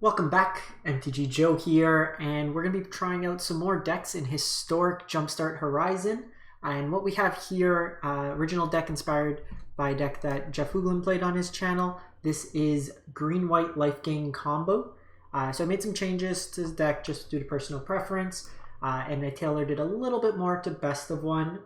Welcome back, MTG Joe here, and we're going to be trying out some more decks in Historic Jumpstart Horizon. And what we have here, original deck inspired by a deck that Jeff Hooglin played on his channel. This is Green-White Life Gain Combo. So I made some changes to the deck just due to personal preference, and I tailored it a little bit more to best of one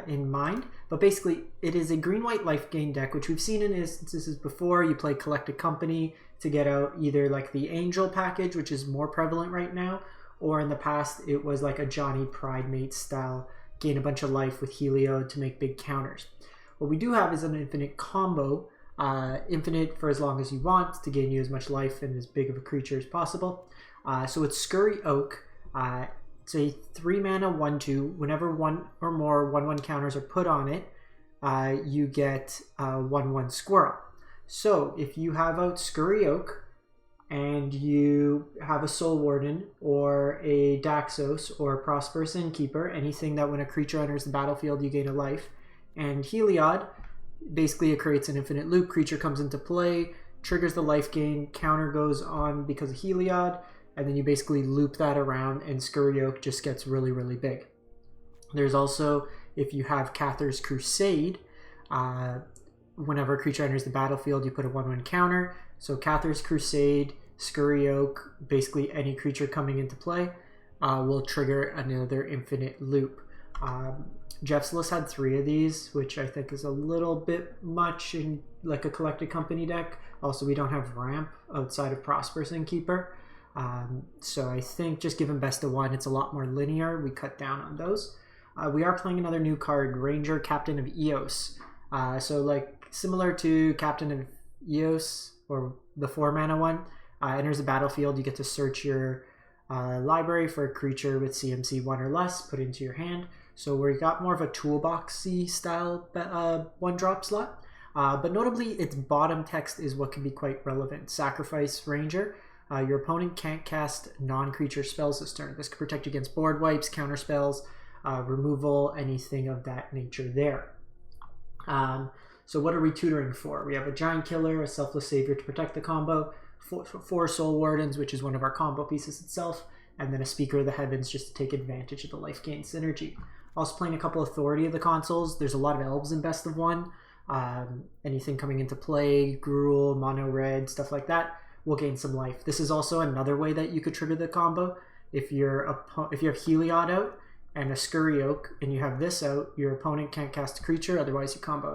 in mind. But basically, it is a Green-White Life Gain deck, which we've seen in instances before. You play Collected Company to get out either like the Angel package, which is more prevalent right now, or in the past it was like a Johnny Pridemate style, gain a bunch of life with Heliod to make big counters. What we do have is an infinite combo, infinite for as long as you want to gain you as much life and as big of a creature as possible. So it's Scurry Oak. It's a 3-mana 1/2. Whenever one or more 1/1 counters are put on it, you get 1/1 Squirrel. So if you have out Scurry Oak and you have a Soul Warden or a Daxos or a Prosperous Innkeeper, anything that when a creature enters the battlefield you gain a life, and Heliod, basically it creates an infinite loop. Creature comes into play, triggers the life gain, counter goes on because of Heliod, and then you basically loop that around and Scurry Oak just gets really, really big. There's also, if you have Cathar's Crusade, whenever a creature enters the battlefield, you put a 1/1 counter. So Cathar's Crusade, Scurry Oak, basically any creature coming into play will trigger another infinite loop. Jeff's list had 3 of these, which I think is a little bit much in like a Collected Company deck. Also, we don't have ramp outside of Prosperous Innkeeper. So I think just given best of one, it's a lot more linear. We cut down on those. We are playing another new card, Ranger, Captain of Eos. So like similar to Captain of Eos, or the 4-mana one, enters the battlefield, you get to search your library for a creature with CMC 1 or less, put it into your hand. So we got more of a toolboxy style 1-drop slot. But notably, its bottom text is what can be quite relevant. Sacrifice Ranger. Your opponent can't cast non-creature spells this turn. This can protect you against board wipes, counter spells, removal, anything of that nature there. So what are we tutoring for? We have a Giant Killer, a Selfless Savior to protect the combo, 4 Soul Wardens, which is one of our combo pieces itself, and then a Speaker of the Heavens just to take advantage of the life gain synergy. Also playing a couple Authority of the Consoles. There's a lot of Elves in best of one. Anything coming into play, Gruul, Mono Red, stuff like that, will gain some life. This is also another way that you could trigger the combo. If you have Heliod out and a Scurry Oak, and you have this out, your opponent can't cast a creature, otherwise you combo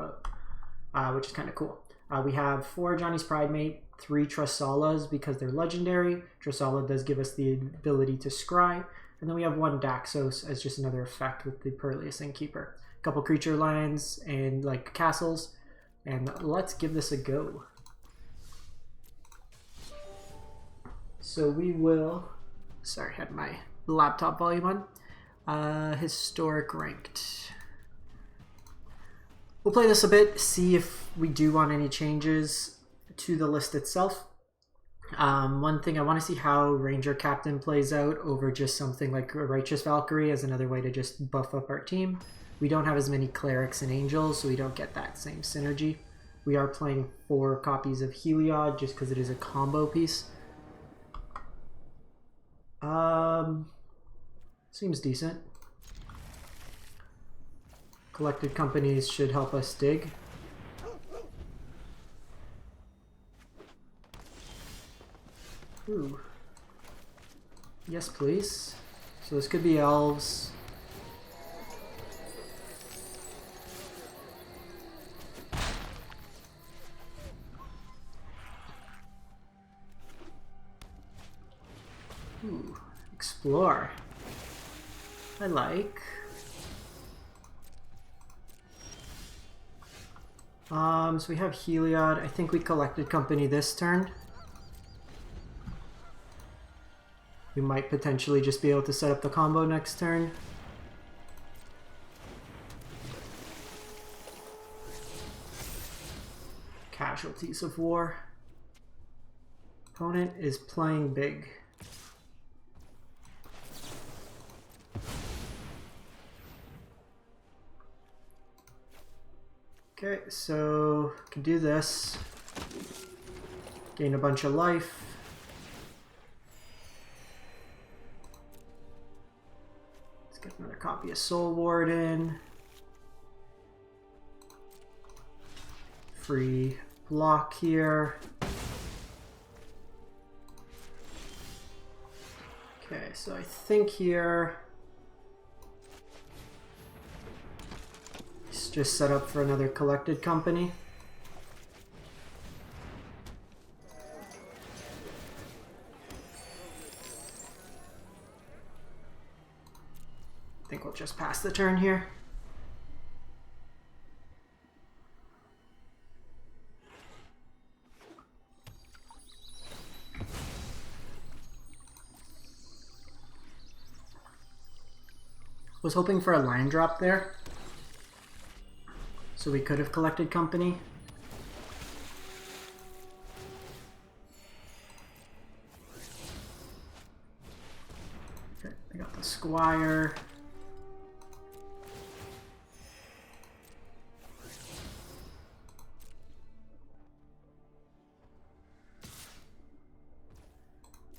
out, which is kind of cool. We have 4 Johnny's Pridemate, 3 Tressalas because they're legendary. Tressala does give us the ability to scry. And then we have 1 Daxos as just another effect with the Perleus Innkeeper. A couple creature lands and like castles. And let's give this a go. So we will... Sorry, I had my laptop volume on. Historic ranked. We'll play this a bit, see if we do want any changes to the list itself. One thing, I want to see how Ranger Captain plays out over just something like a Righteous Valkyrie as another way to just buff up our team. We don't have as many Clerics and Angels, so we don't get that same synergy. We are playing 4 copies of Heliod just because it is a combo piece. Seems decent. Collected Companies should help us dig. Ooh. Yes, please. So this could be Elves. Ooh. Explore. I like. So we have Heliod. I think we Collected Company this turn. We might potentially just be able to set up the combo next turn. Casualties of War. Opponent is playing big. Okay, so can do this. Gain a bunch of life. Get another copy of Soul Warden. Free block here. Okay, so I think here it's just set up for another collected company. I think we'll just pass the turn here. Was hoping for a land drop there, so we could have collected company. Okay, I got the Squire.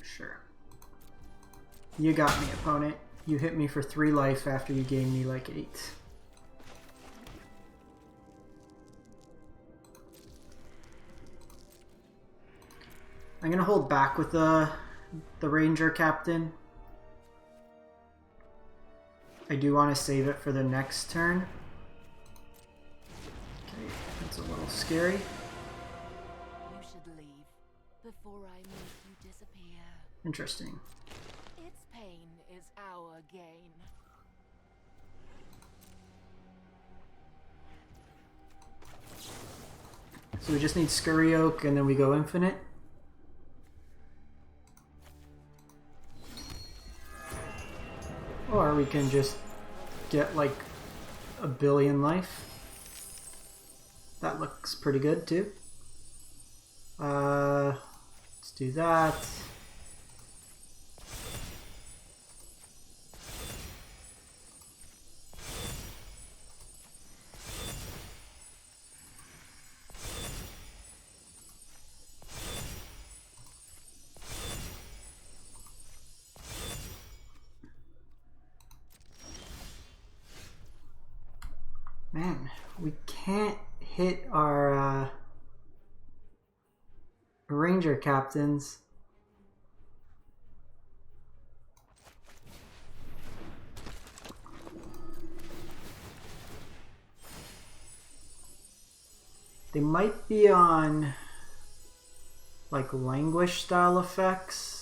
Sure. You got me, opponent. You hit me for 3 life after you gave me like 8. I'm gonna hold back with the Ranger Captain. I do want to save it for the next turn. Okay, that's a little scary. You should leave before I make you disappear. Interesting. Its pain is our gain. So we just need Scurry Oak and then we go infinite. Or we can just get like a billion life. That looks pretty good too. Let's do that. Man, we can't hit our Ranger Captains. They might be on like languish style effects.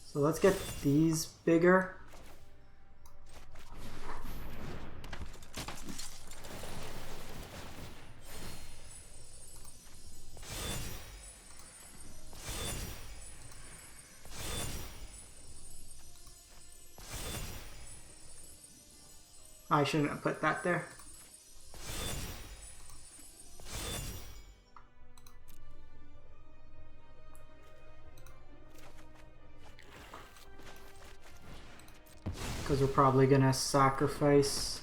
So let's get these bigger. I shouldn't have put that there. Because we're probably gonna sacrifice.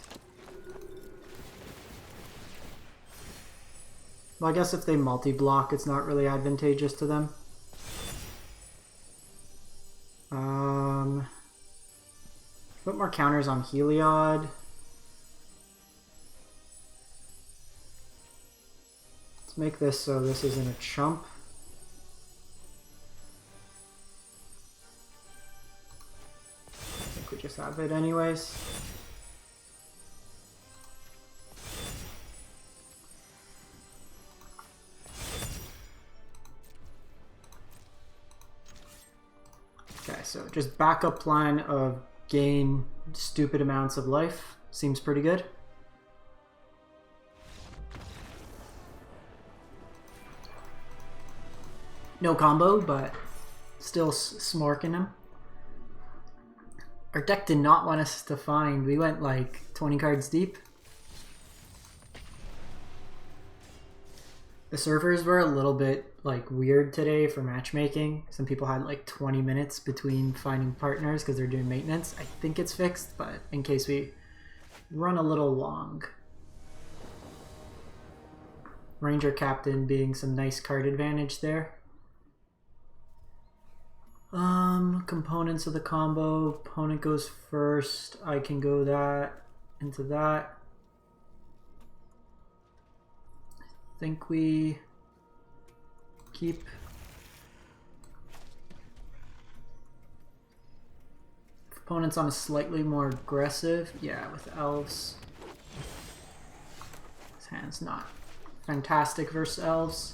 Well, I guess if they multi-block, it's not really advantageous to them. Put more counters on Heliod. Let's make this so this isn't a chump. We just have it anyways. Okay, so just backup plan of gain stupid amounts of life seems pretty good. No combo, but still smorking him. Our deck did not want us to find. We went like 20 cards deep. The servers were a little bit like weird today for matchmaking. Some people had like 20 minutes between finding partners because they're doing maintenance. I think it's fixed, but in case we run a little long. Ranger Captain being some nice card advantage there. Components of the combo. Opponent goes first. I can go that into that. I think we keep. Opponent's on a slightly more aggressive. Yeah, with elves. His hand's not fantastic versus elves.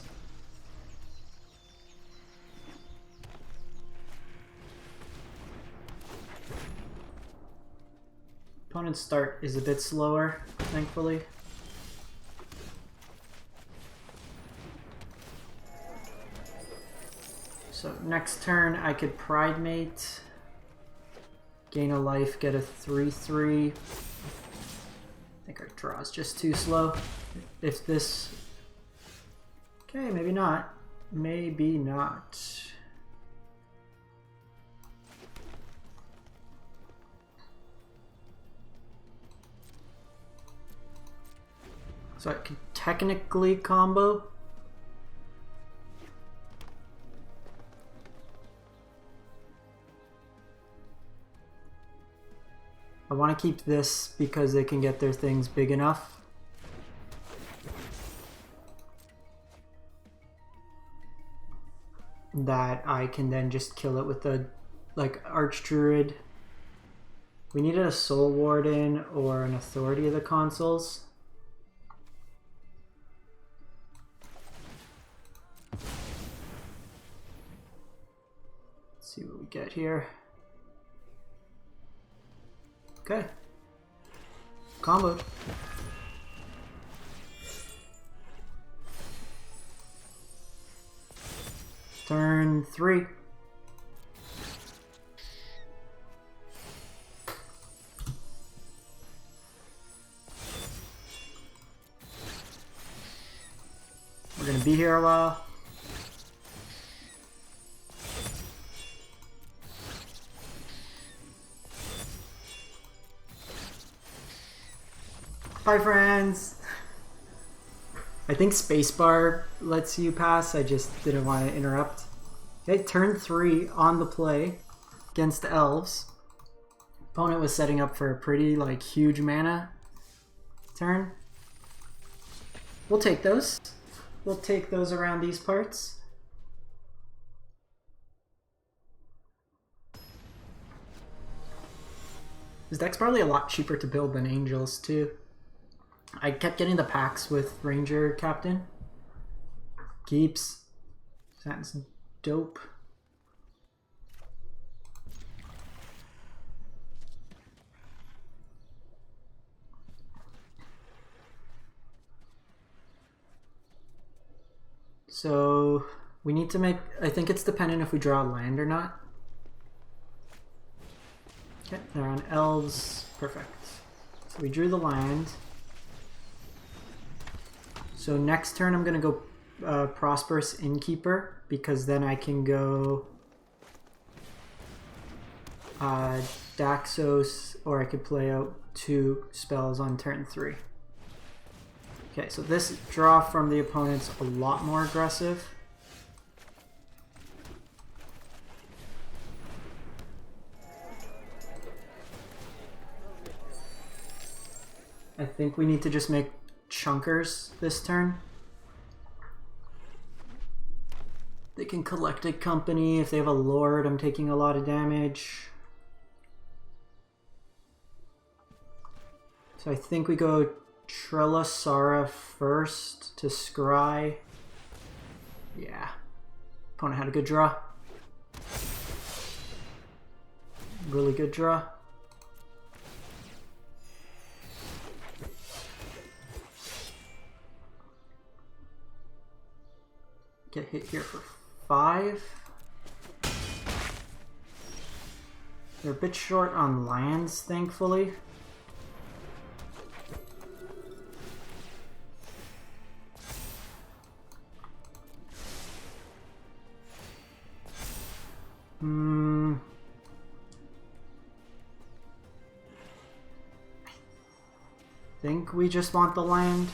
Opponent's start is a bit slower, thankfully. So next turn I could Pride Mate, gain a life, get a 3/3. I think our draw is just too slow. If this... Okay, maybe not. Maybe not. So I could technically combo. I want to keep this because they can get their things big enough. That I can then just kill it with the like Archdruid. We needed a Soul Warden or an Authority of the Consuls. Let's see what we get here. Okay. Comboed. Turn 3. We're gonna be here a while. Bye, friends! I think spacebar lets you pass, I just didn't want to interrupt. Okay, turn 3 on the play against the elves. Opponent was setting up for a pretty, like, huge mana turn. We'll take those. We'll take those around these parts. This deck's probably a lot cheaper to build than Angels, too. I kept getting the packs with Ranger Captain. Keeps. Sounds dope. So we need to make, I think it's dependent if we draw a land or not. Okay, they're on elves. Perfect. So we drew the land. So next turn I'm going to go Prosperous Innkeeper, because then I can go Daxos, or I could play out 2 spells on turn 3. Okay, so this draw from the opponent's a lot more aggressive. I think we need to just make chunkers this turn. They can collect a company. If they have a lord, I'm taking a lot of damage. So I think we go Trelasara first to scry. Yeah. Opponent had a good draw. Really good draw. Get hit here for 5. They're a bit short on lands, thankfully. I think we just want the land.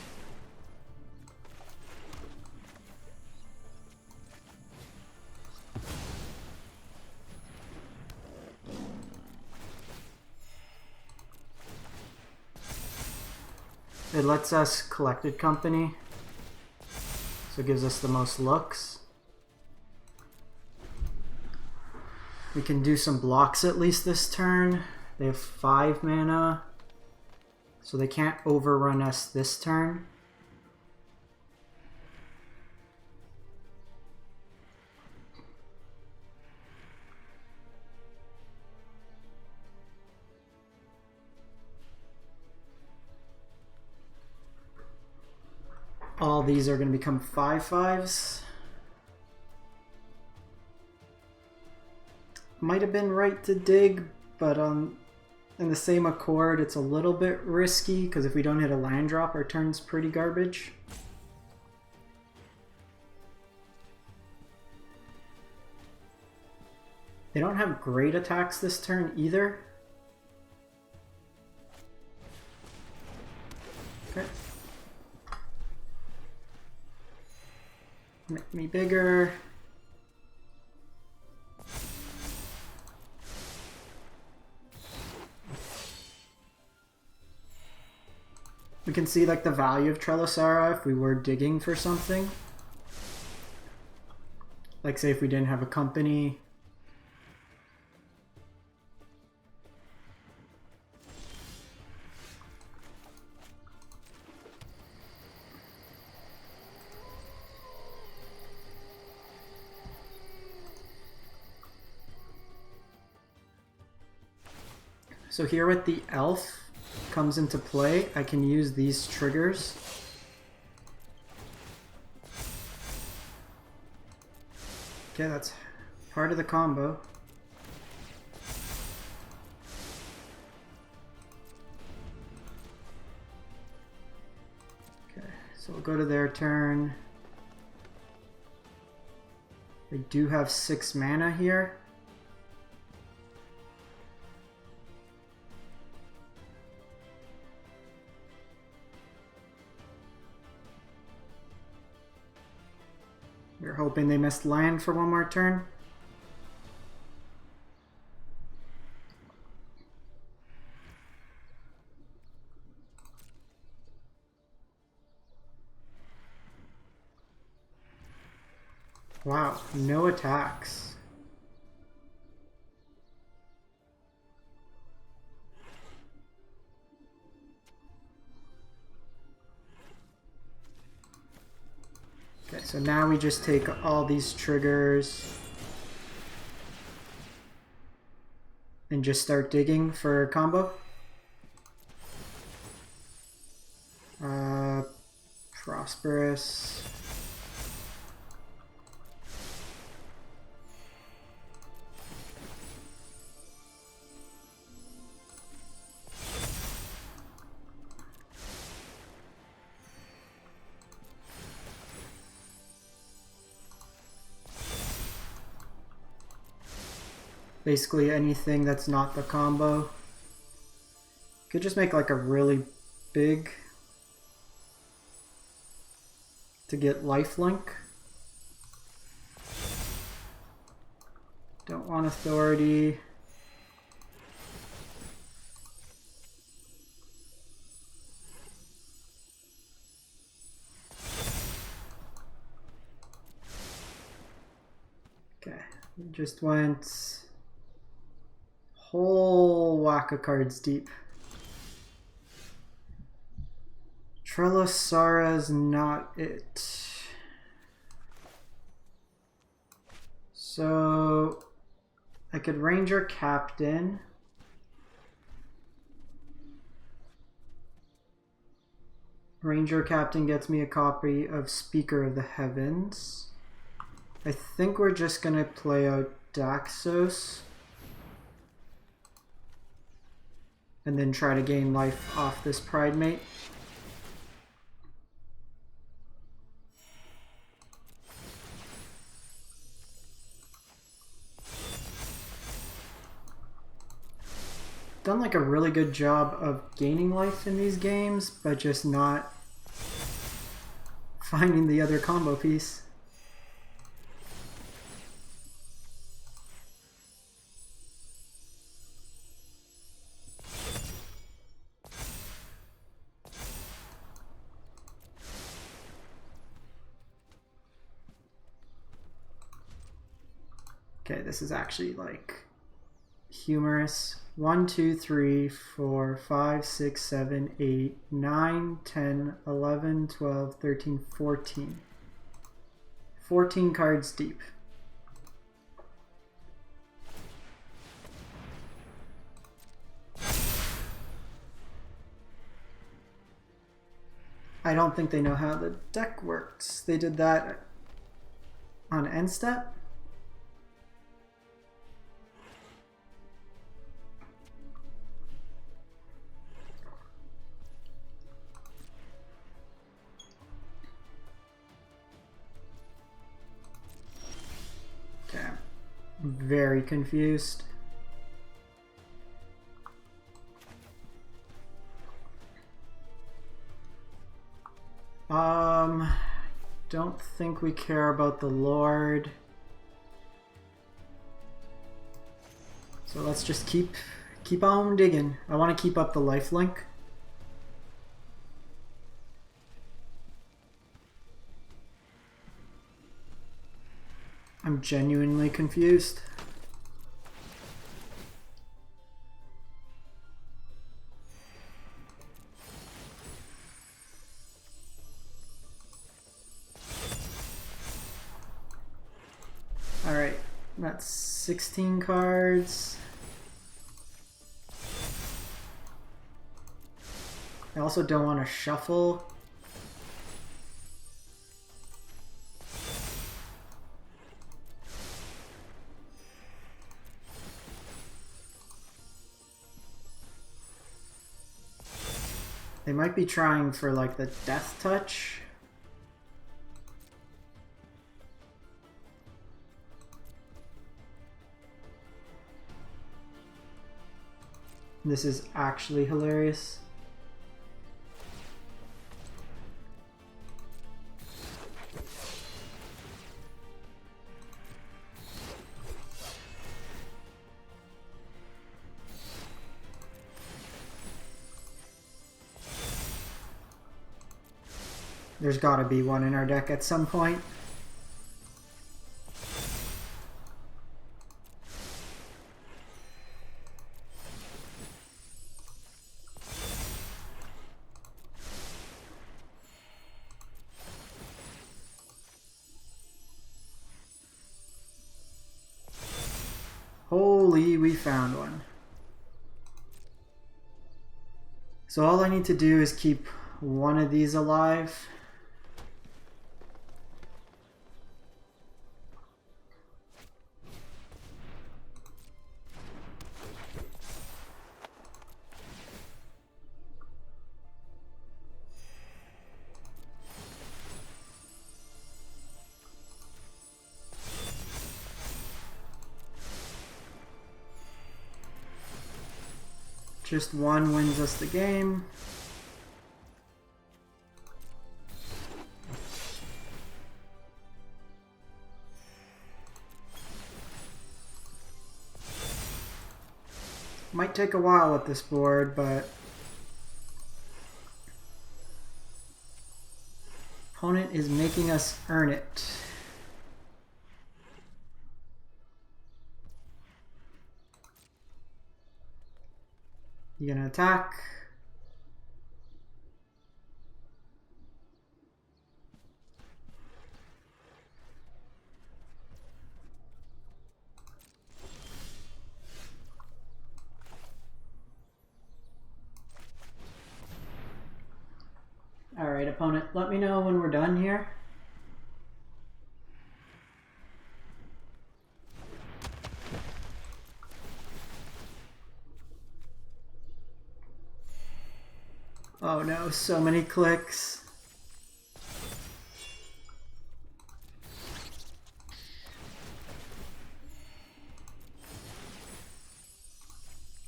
It lets us collected company, so it gives us the most looks. We can do some blocks at least this turn. They have 5 mana, so they can't overrun us this turn. All these are going to become 5/5s. Might have been right to dig, but in the same accord, it's a little bit risky because if we don't hit a land drop, our turn's pretty garbage. They don't have great attacks this turn either. Okay. Make me bigger. We can see like the value of Trellisara if we were digging for something. Like say if we didn't have a company. So here with the elf comes into play, I can use these triggers. Okay, that's part of the combo. Okay, so we'll go to their turn. They do have 6 mana here. We're hoping they missed land for one more turn. Wow, no attacks. Okay, so now we just take all these triggers and just start digging for a combo. Prosperous. Basically anything that's not the combo. Could just make like a really big to get lifelink. Don't want authority. Okay, we just went whole whack of cards deep. Trellisara's not it. So I could Ranger Captain. Ranger Captain gets me a copy of Speaker of the Heavens. I think we're just gonna play out Daxos and then try to gain life off this Pride Mate. Done like a really good job of gaining life in these games, but just not finding the other combo piece. Okay, this is actually like humorous. 1, 2, 3, 4, 5, 6, 7, 8, 9, 10, 11, 12, 13, 14. 14 cards deep. I don't think they know how the deck works. They did that on end step. Okay, I'm very confused. Don't think we care about the Lord. So let's just keep on digging. I want to keep up the lifelink. I'm genuinely confused. Alright, that's 16 cards. I also don't want to shuffle. They might be trying for like the death touch. This is actually hilarious. There's gotta be one in our deck at some point. Holy, we found one. So all I need to do is keep one of these alive. Just one wins us the game. Might take a while with this board, but opponent is making us earn it. You gonna attack? Alright, opponent, let me know when we're done here. Oh no, so many clicks.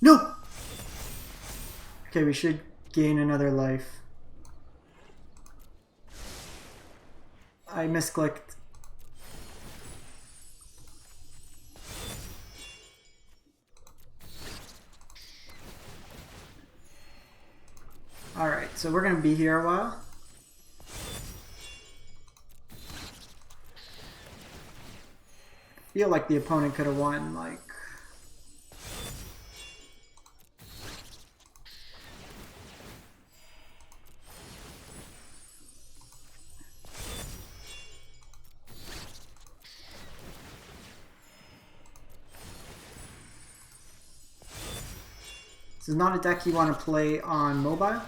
No! Okay, we should gain another life. I misclicked. Alright, so we're going to be here a while. feel like the opponent could have won, like... This is not a deck you want to play on mobile.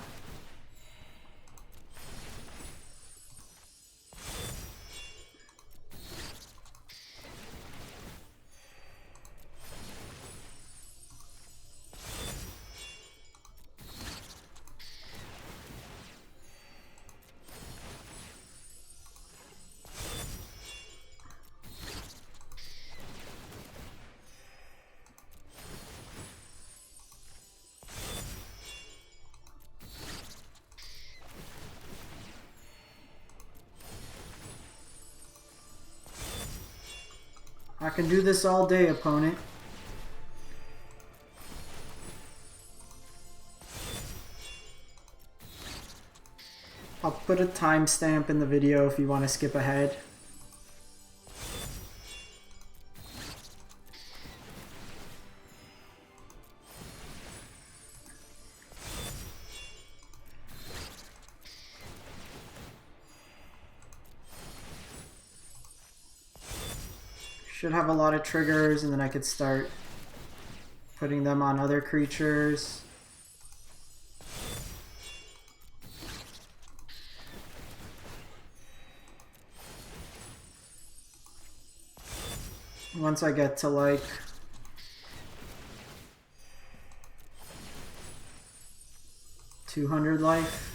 I can do this all day, opponent. I'll put a timestamp in the video if you want to skip ahead. Should have a lot of triggers, and then I could start putting them on other creatures. Once I get to like 200 life.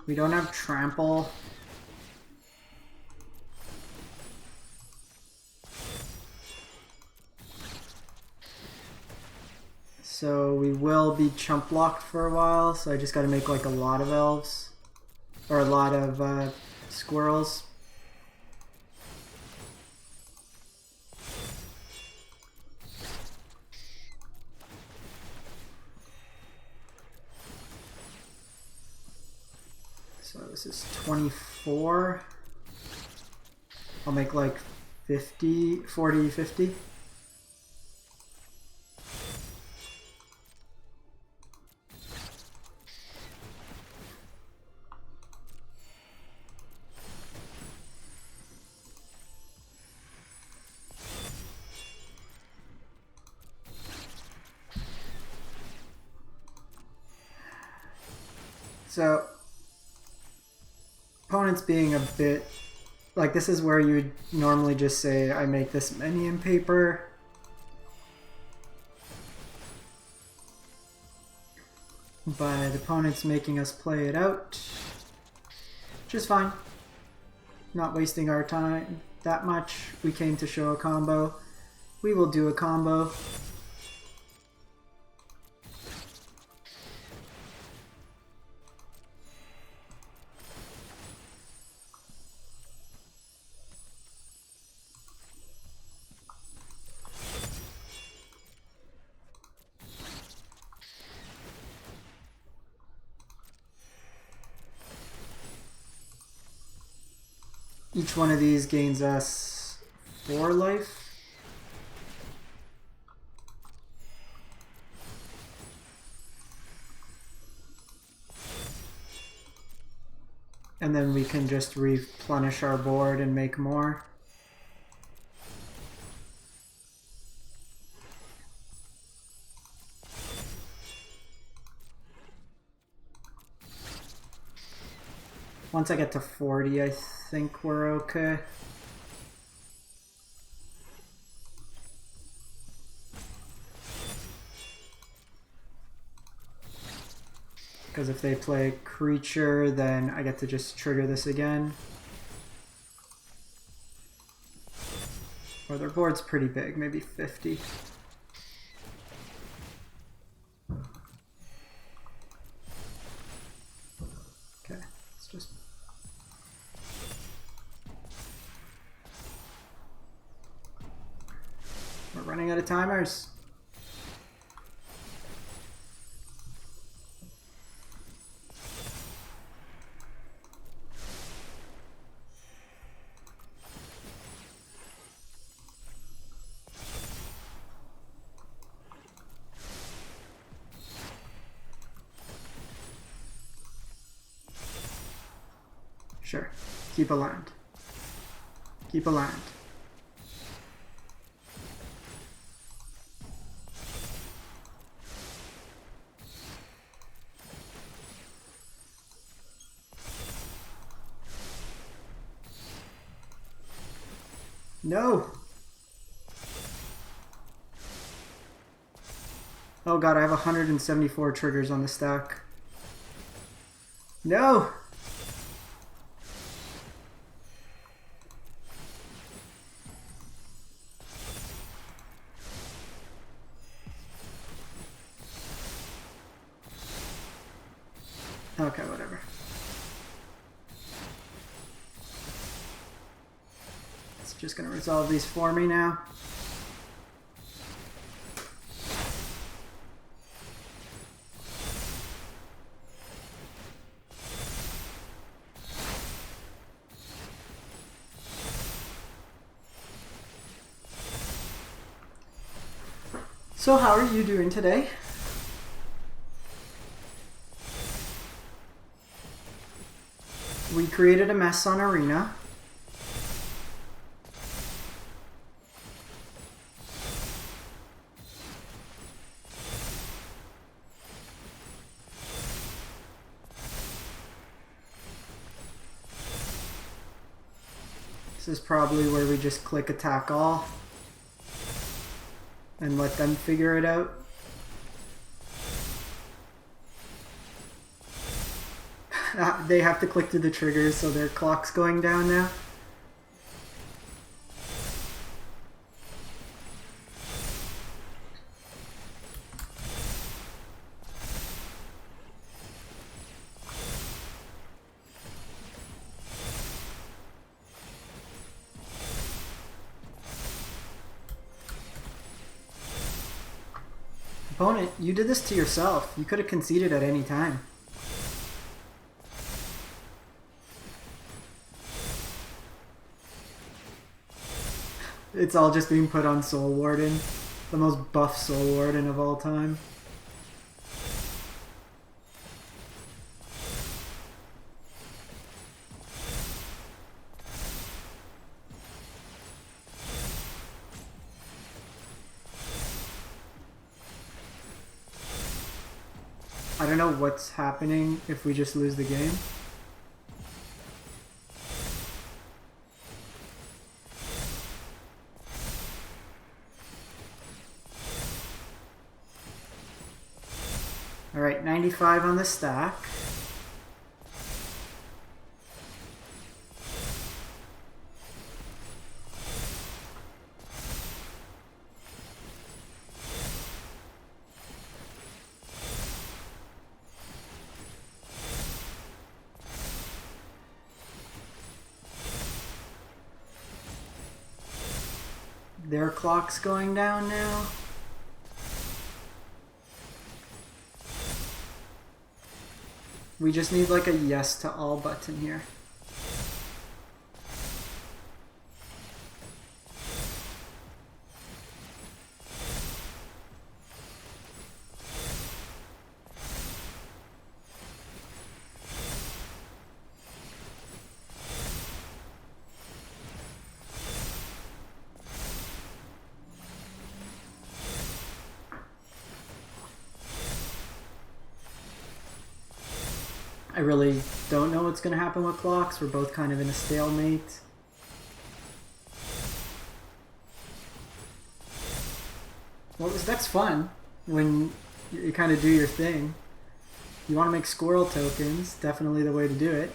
We don't have trample. So we will be chump blocked for a while, so I just gotta make like a lot of elves. Or a lot of squirrels. So this is 24. I'll make like 50, 40, 50. So opponents being a bit like, this is where you would normally just say I make this many in paper, but opponents making us play it out, which is fine. Not wasting our time that much. We came to show a combo. We will do a combo. Each one of these gains us 4 life. And then we can just replenish our board and make more. Once I get to 40, I think we're okay. Because if they play creature, then I get to just trigger this again. Or their board's pretty big, maybe 50. Okay, let's just... We're running out of timers. Sure. Keep a land. Keep a land. No! Oh god, I have 174 triggers on the stack. No! Okay, whatever. It's just gonna resolve these for me now. So how are you doing today? We created a mess on Arena. This is probably where we just click attack all and let them figure it out. They have to click through the triggers, so their clock's going down now. Opponent, you did this to yourself. You could have conceded at any time. It's all just being put on Soul Warden. The most buff Soul Warden of all time. I don't know what's happening if we just lose the game. Alright, 95 on the stack. Their clock's going down now. We just need like a yes to all button here. I really don't know what's going to happen with clocks. We're both kind of in a stalemate. Well, that's fun when you kind of do your thing. You want to make Squirrel tokens, definitely the way to do it.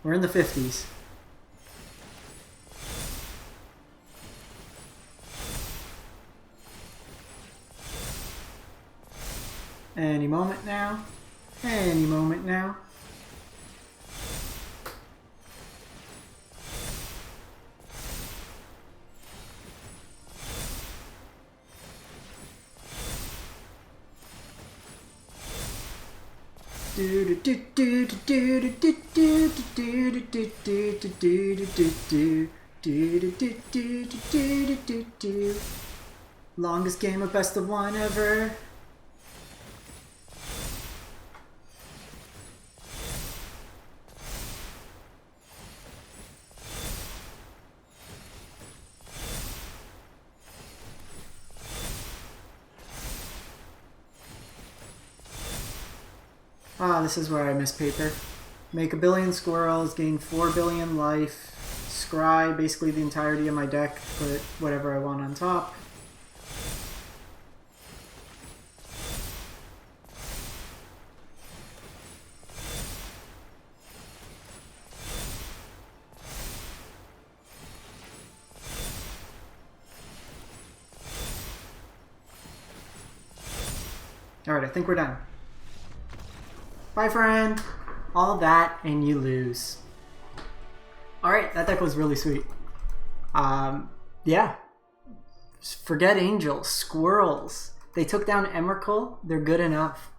We're in the 50s. Any moment now. Any moment now. Longest game of best of one ever. Ah, this is where I miss paper. Make 1 billion squirrels, gain 4 billion life, scry basically the entirety of my deck, put whatever I want on top. Alright, I think we're done. Bye, friend. All that and you lose. Alright, that deck was really sweet. Yeah. Forget angels, squirrels. They took down Emrakul. They're good enough.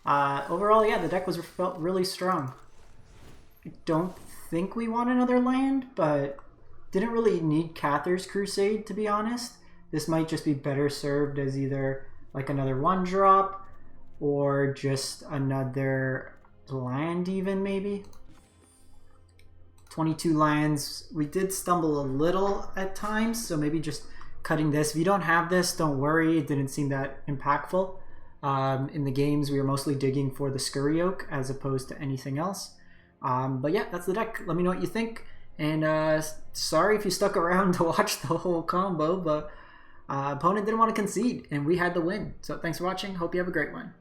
Overall, yeah, the deck felt really strong. I don't think we want another land, but didn't really need Cathar's Crusade, to be honest. This might just be better served as either like another 1-drop or just another land even, maybe. 22 lands. We did stumble a little at times, so maybe just cutting this. If you don't have this, don't worry. It didn't seem that impactful. In the games, we were mostly digging for the Scurry Oak as opposed to anything else. But yeah, that's the deck. Let me know what you think. And sorry if you stuck around to watch the whole combo, but opponent didn't want to concede, and we had the win. So thanks for watching. Hope you have a great one.